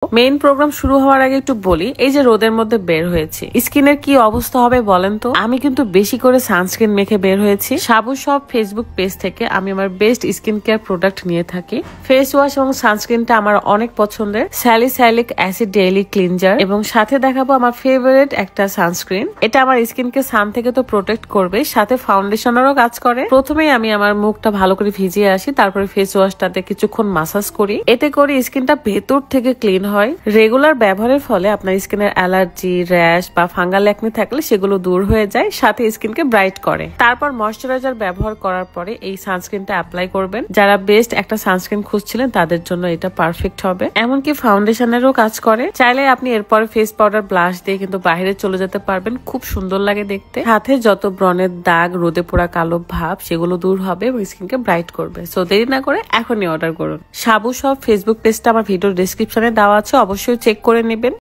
Main program শুরু হওয়ার আগে একটু বলি, এই যে রোদের মধ্যে বের হয়েছি, স্কিনের কি অবস্থা হবে বলেন তো। আমি কিন্তু বেশি করে সানস্ক্রিন মেখে বের হয়েছি। সাবু সব ফেসবুক পেজ থেকে আমি আমার বেস্ট স্কিন কেয়ার প্রোডাক্ট নিয়ে থাকি। ফেস ওয়াশ এবং সানস্ক্রিনটা আমার অনেক পছন্দের, স্যালিসাইলিক অ্যাসিড ডেইলি ক্লিনজার, এবং সাথে দেখাবো আমার ফেভারিট একটা সানস্ক্রিন। এটা আমার স্কিনকে সান থেকে তো প্রোটেক্ট করবে, সাথে ফাউন্ডেশনেরও কাজ করে। প্রথমেই আমি আমার মুখটা ভালো করে ভিজিয়ে আসি, তারপরে ফেস ওয়াশটাতে কিছুক্ষণ মাসাজ করি। এতে করে স্কিনটা ভেতর থেকে ক্লিন হয়। রেগুলার ব্যবহারের ফলে আপনার স্কিনের অ্যালার্জি, র্যাশ বা ফাঙ্গাল একনি থাকলে সেগুলো দূর হয়ে যায়, সাথে স্কিনকে ব্রাইট করে। তারপর ময়শ্চারাইজার ব্যবহার করার পরে এই সানস্ক্রিনটা অ্যাপ্লাই করবেন। যারা বেস্ট একটা সানস্ক্রিন খুঁজছিলেন তাদের জন্য এটা পারফেক্ট হবে। এমনকি ফাউন্ডেশনেরও কাজ করে। চাইলে আপনি এরপরে ফেস পাউডার ব্লাশ দিয়ে কিন্তু বাইরে চলে যেতে পারবেন, খুব সুন্দর লাগে দেখতে। হাতে যত ব্রণের দাগ, রোদে পোড়া কালো ভাব সেগুলো দূর হবে এবং স্কিনকে ব্রাইট করবে। সো দেরি না করে এখনই অর্ডার করুন। সাবু সব ফেসবুক পেজটা আমার ভিডিও ডেসক্রিপশনে দেওয়া আছে, অবশ্যই চেক করে নেবেন।